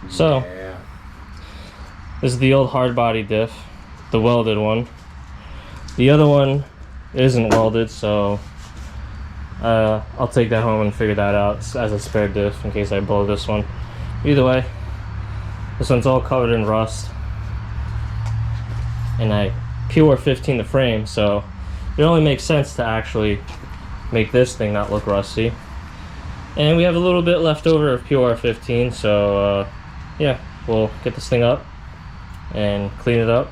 So, yeah. this is the old hardbody diff, the welded one. The other one isn't welded, so I'll take that home and figure that out as a spare diff in case I blow this one. Either way, this one's all covered in rust, and I POR15 the frame, so it only makes sense to actually make this thing not look rusty. And we have a little bit left over of POR15, so yeah, we'll get this thing up and clean it up,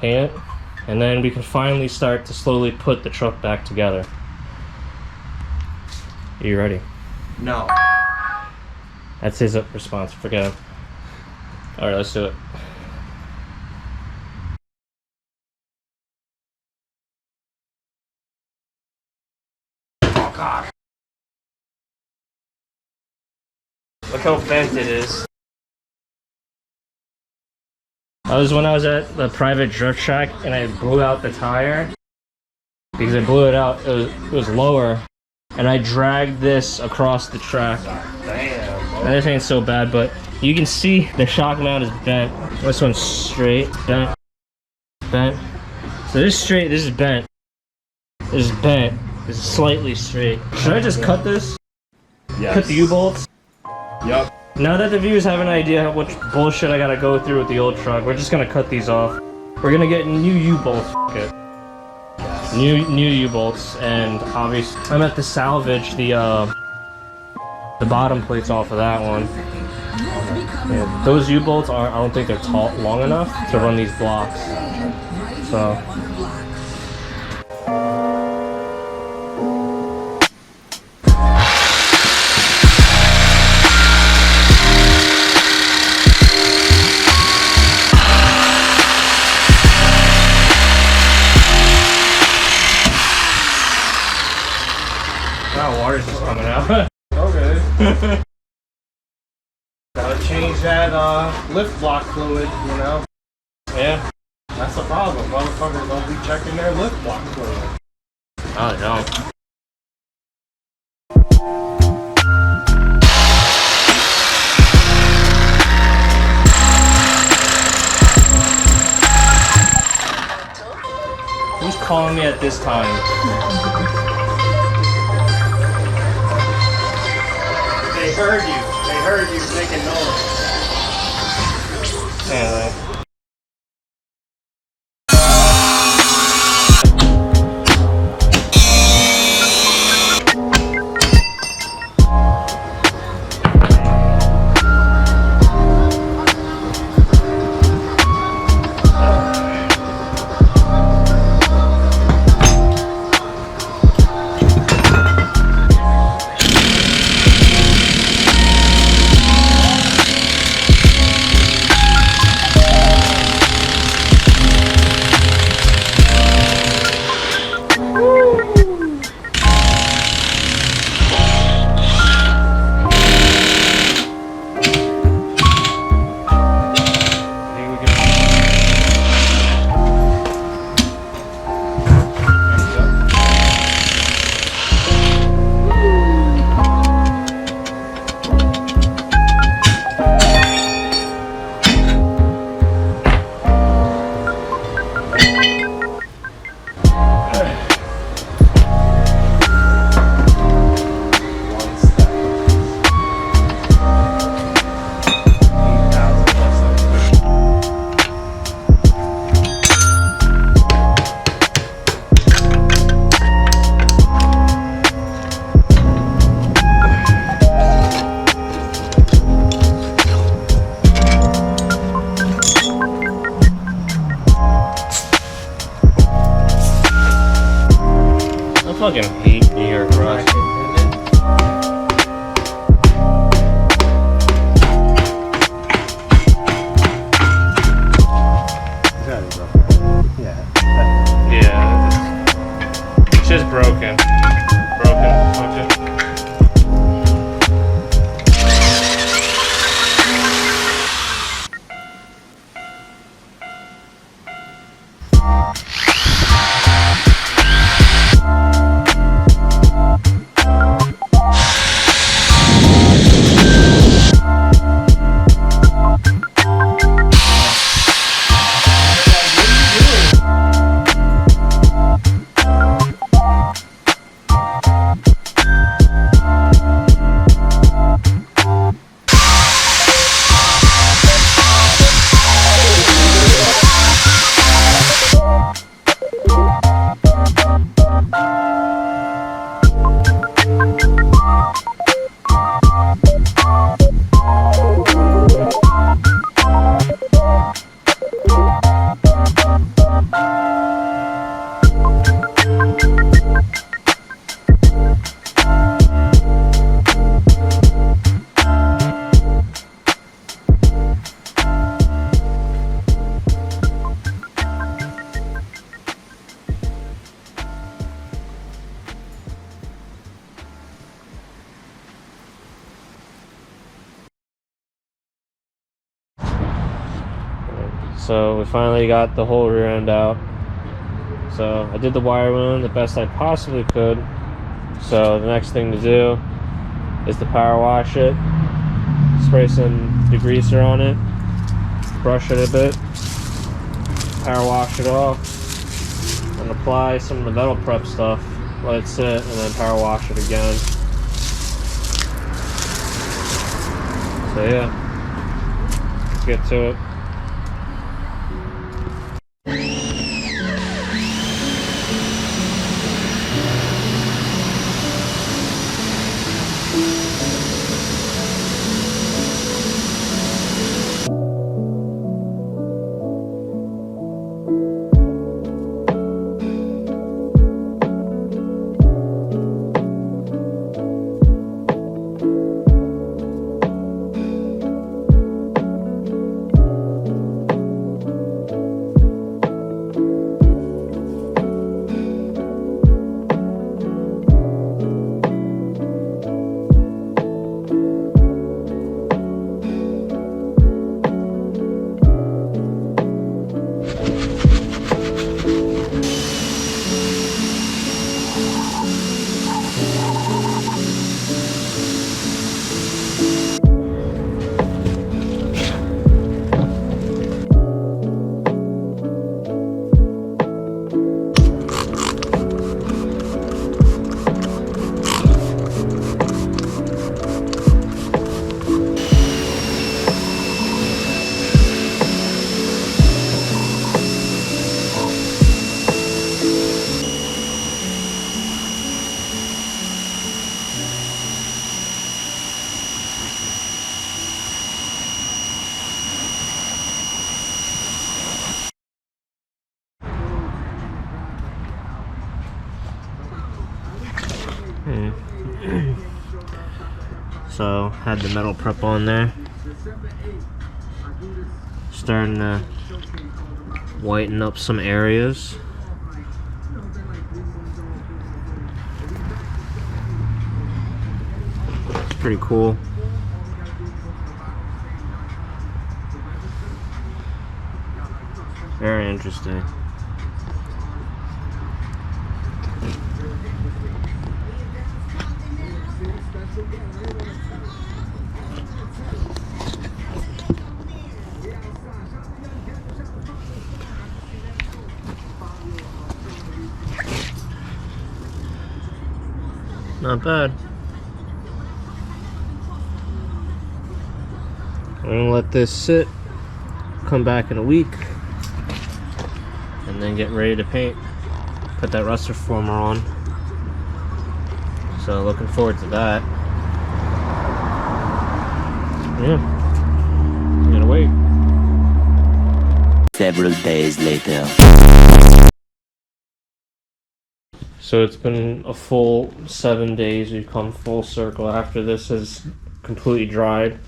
paint it, and then we can finally start to slowly put the truck back together. Are you ready? No. That's his response. Forget him. All right, let's do it. Oh God. Look how bent it is. That was when I was at the private drift track and I blew out the tire. Because I blew it out, it was lower. And I dragged this across the track. Damn. Now, this ain't so bad, but you can see the shock mount is bent. This one's straight, bent, bent. So this is straight, this is bent. This is bent, this is slightly straight. Should I just cut this? Yes. Cut the U-bolts? Yep. Now that the viewers have an idea which bullshit I gotta go through with the old truck, we're just gonna cut these off. We're gonna get new U-bolts. F it. New U-bolts, and obviously I'm at the salvage the bottom plates off of that one. Yeah, those U-bolts I don't think they're long enough to run these blocks. So. Wow, water's just coming out. Okay. Gotta change that lift block fluid, you know? Yeah. That's the problem. Motherfuckers don't be checking their lift block fluid. Oh, they don't. Who's calling me at this time? They heard you. They heard you making noise. Anyway. I fucking hate New York Rush. Yeah. It's just broken. Okay. So we finally got the whole rear end out. So I did the wire wound the best I possibly could. So the next thing to do is to power wash it, spray some degreaser on it, brush it a bit, power wash it off, and apply some of the metal prep stuff, let it sit, and then power wash it again. So yeah, let's get to it. So had the metal prep on there, starting to whiten up some areas. It's pretty cool. Very interesting. Not bad. I'm gonna let this sit, come back in a week, and then get ready to paint. Put that rust reformer on. So looking forward to that. Yeah. I'm gonna wait. Several days later. So it's been a full 7 days. We've come full circle after this has completely dried.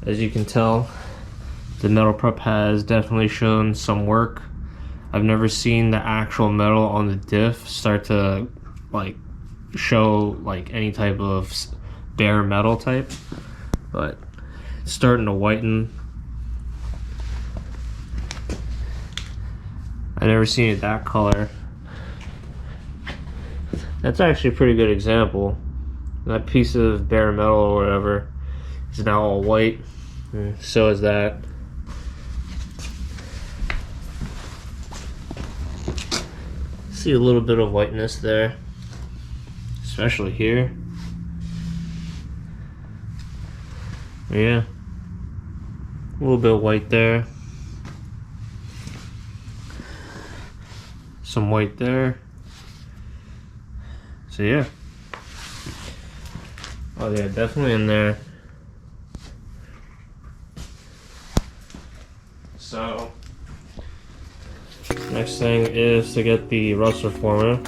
As you can tell, the metal prep has definitely shown some work. I've never seen the actual metal on the diff start to like show like any type of bare metal type, but it's starting to whiten. I've never seen it that color. That's actually a pretty good example. That piece of bare metal or whatever is now all white, and so is that. See a little bit of whiteness there, especially here. Yeah, a little bit of white there, some white there. So yeah. Oh yeah, definitely in there. So next thing is to get the rust reformer.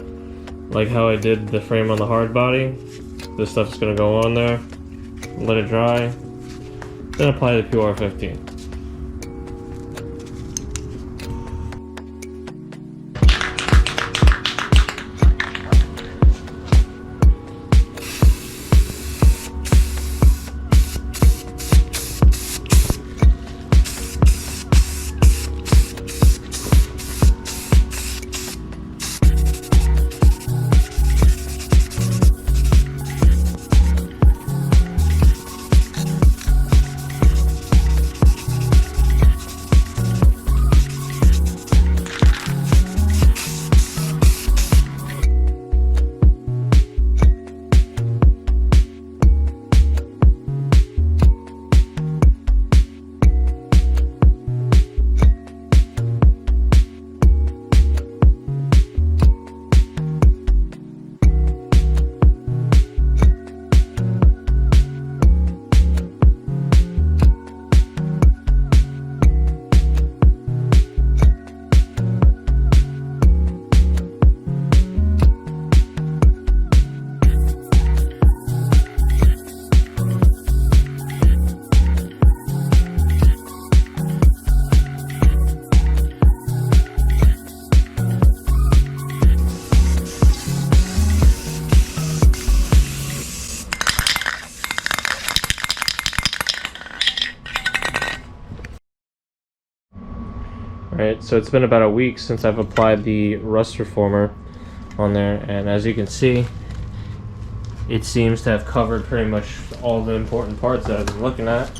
Like how I did the frame on the hard body. This stuff's gonna go on there. Let it dry. Then apply the POR15. Alright, so it's been about a week since I've applied the rust reformer on there, and as you can see, it seems to have covered pretty much all the important parts that I've been looking at.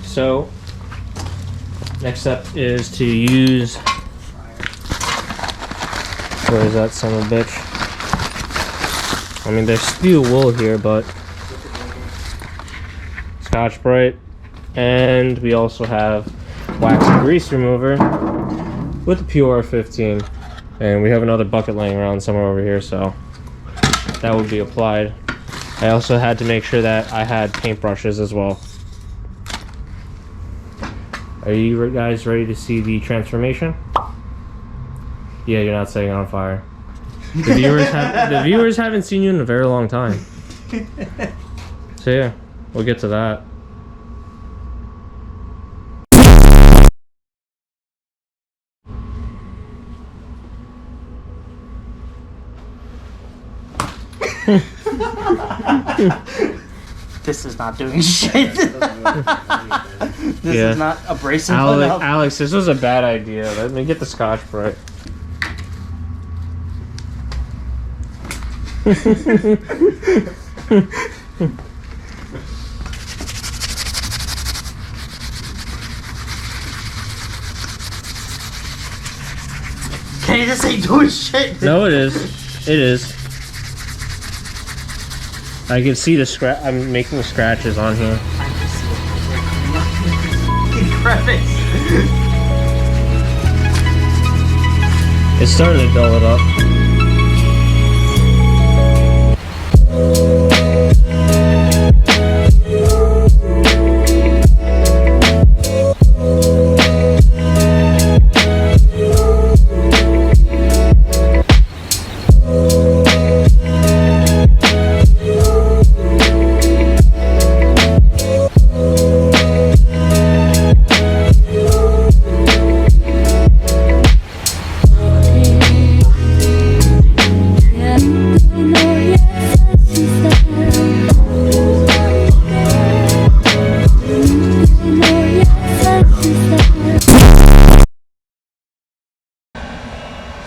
So, next step is to use, where is that son of a bitch? I mean, there's steel wool here, but Scotch-Brite, and we also have wax and grease remover with the POR15, and we have another bucket laying around somewhere over here, so that will be applied. I also had to make sure that I had paintbrushes as well. Are you guys ready to see the transformation? Yeah, you're not setting it on fire. The viewers haven't seen you in a very long time. So yeah, we'll get to that. This is not doing shit. This is not abrasive enough. Alex, this was a bad idea. Let me get the Scotch-Brite. Kenny, this ain't doing shit. No, it is. It is. I can see the scratch. I'm making scratches on here. I can see it. Crevice. It's starting to dull it up.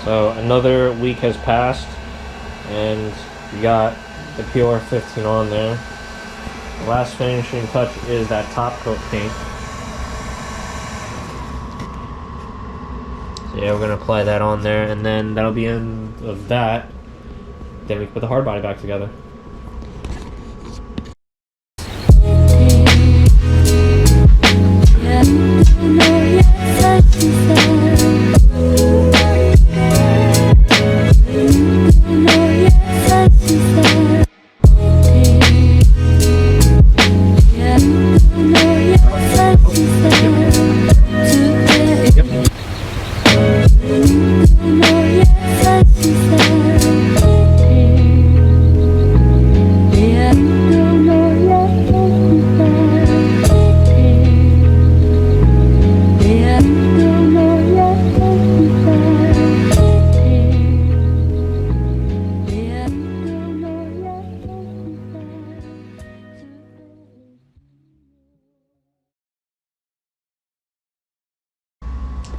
So another week has passed, and we got the POR15 on there. The last finishing touch is that top coat paint. So yeah, we're gonna apply that on there, and then that'll be end of that. Then we can put the hard body back together.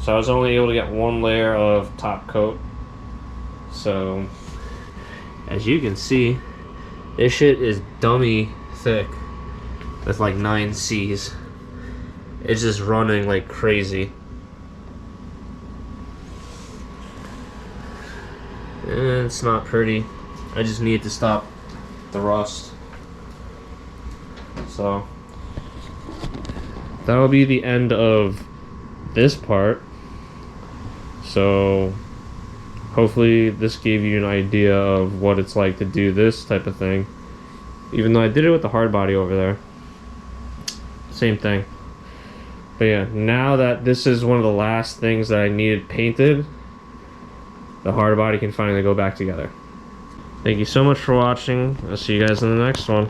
So I was only able to get one layer of top coat. So as you can see, this shit is dummy thick with like 9 C's. It's just running like crazy. And it's not pretty. I just need to stop the rust. So that'll be the end of this part. So hopefully this gave you an idea of what it's like to do this type of thing. Even though I did it with the hard body over there. Same thing. But yeah, now that this is one of the last things that I needed painted, the hard body can finally go back together. Thank you so much for watching. I'll see you guys in the next one.